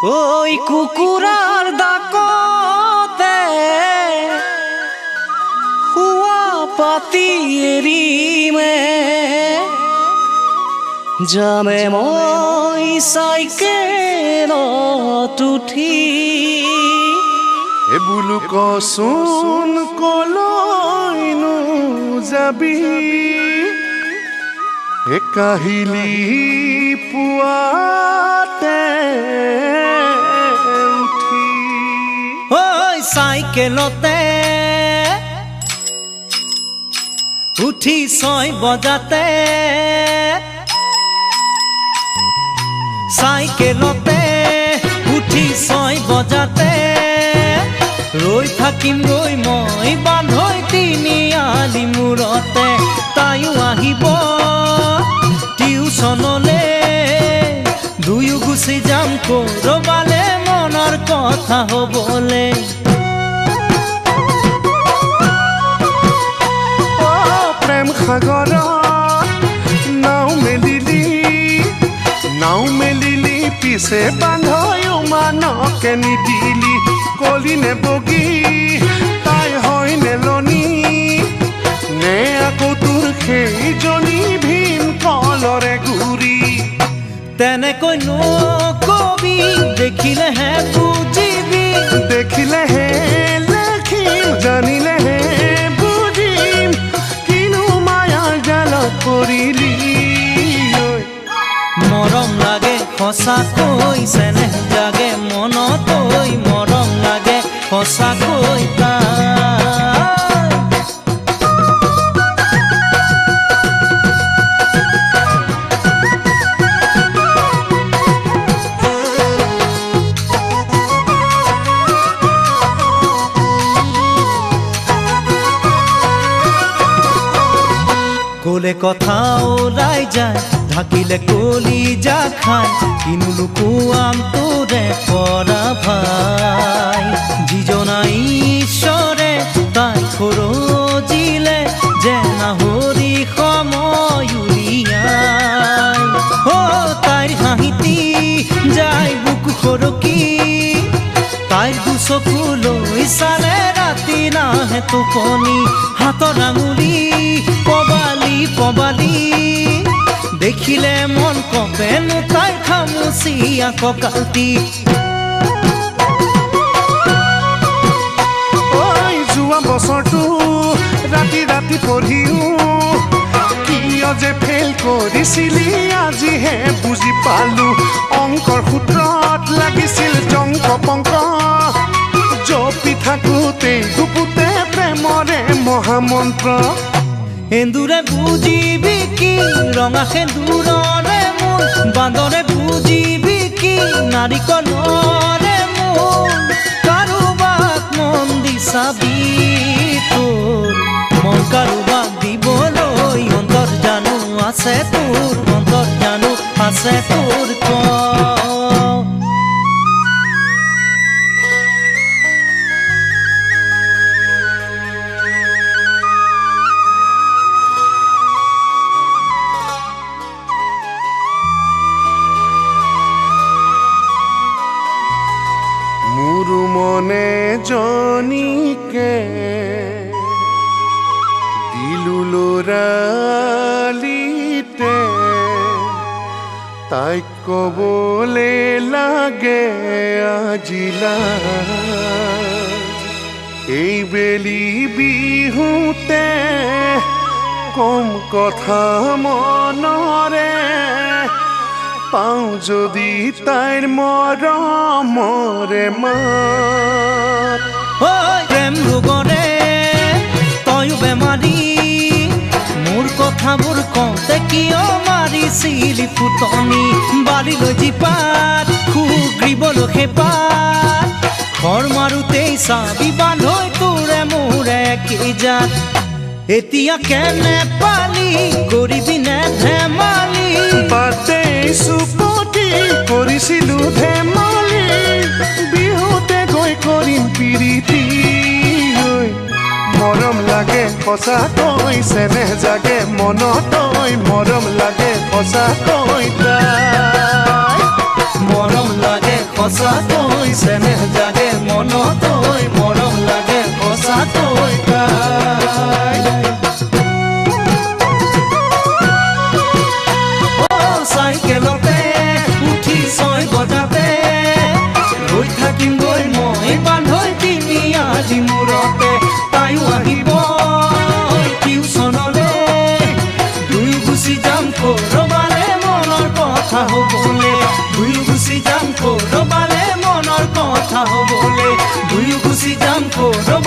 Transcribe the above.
ওই কুকুৰাৰ ডাকতে হুয়া পাতি এৰিমে যামে মই চাইকেলত উঠি বোলো কচোন কলৈনো যাবি কাহিলি পুৱাতে উঠি ওই চাইকেলতে উঠি 6 বজাতে চাইকেলতে উঠি 6 বজাতে ৰৈ থাকিম গৈ মই বান্ধৈ তিনিআলি মূৰতে তাইও আহিব টিউচনলে দুয়ো গুচি যাম কৰবালে মনৰ কথা হ'বলে প্ৰেম সাগৰত নাও মেলিলি পিছে বান্ধৈ মানকে নিদিলি কলি নে বগী তাই হয় নেলনি নে আকৌ তোৰ সেইজনী ভীম কলৰে গুৰি তেনেকৈ নকবি দেখিলেহে বুজিবি দেখিলেহে লেখিম জানিলেহে বুজিম কিনো মায়াৰ জালত পৰিলি মৰম লাগে সঁচাকৈ চেনেহ জাগে মনতৈ মৰম লাগে সঁচাকৈ কোলে কথা ওলাই যায় ঢাকিলে কলি যা খায় কিনো লুকুৱাম তোৰে পৰা ভাই যিজনা ঈশ্বৰে তাই খৰজিলে যে নাহৰি সময় উলিয়াই তাইৰ হাঁহিতি যায় বুকু সৰকি তাইৰ দুচকুলৈ চালে ৰাতি নাহে টোপনি হাতৰ আঙুলি পবালি দেখিলে মন কপেনো তাই খামুচিয়া কঁকালটি যোৱা বছৰটো ৰাতি পঢ়িও কিয় যে ফেইল কৰিছিলি আজিহে বুজি পালো অংকৰ সূত্ৰত লাগিছিল জংক পংক জপি থাকোঁতে গুপুতে প্ৰেমৰে মহামন্ত্ৰ এন্দুৰে বুজিবি কি ৰঙা সেন্দুৰৰে মন বান্দৰে বুজিবি কি নাৰিকলৰে মন কাৰোবাক মন দি চাবি তোৰ মন কাৰোবাক দিবলৈ অন্তৰ জানো আছে তোৰ অন্তৰ জানো আছে তোৰ মনে জনীকে দিলু লৰালিতে তাইক কবলে লাগে আজিলা এই বেলি বিহুতে কম কথা মনৰে পাওঁ যদি তাইৰ মৰমৰে মাত প্ৰেম ৰোগৰে তয়ো বেমাৰী মোৰ কথাবোৰ কওঁতে কিয় মাৰিছিলি ফুটনি বাৰীলৈ জীপাত সুগ্ৰীবলৈ সেপাত ঘৰ মাৰোঁতেই চাবি বান্ধৈ তোৰে মোৰে কি জাত এতিয়া কেনে পালি কৰিবি নে ধেমালি বাটে চুপতি কৰিছিলো ধেমালি বিহুতে গৈ কৰিম পিৰিতি মৰম লাগে সঁচাকৈ চেনেহ জাগে মনতৈ মৰম লাগে সঁচাকৈ তাই মৰম লাগে সঁচাকৈ চেনেহ জাগে মনতৈ মৰম লাগে সঁচাকৈ তাই চাইকেলতে উঠি 6 বজাতে ৰৈ থাকিম গৈ মই বান্ধৈ তিনি আজি মূৰতে তাইও আহিব টিউচনলে দুয়ো গুচি যাম কৰবালে মনৰ কথা হ'বলে দুয়ো গুচি যাম কৰবালে মনৰ কথা হ'বলে দুয়ো গুচি যাম কৰবালে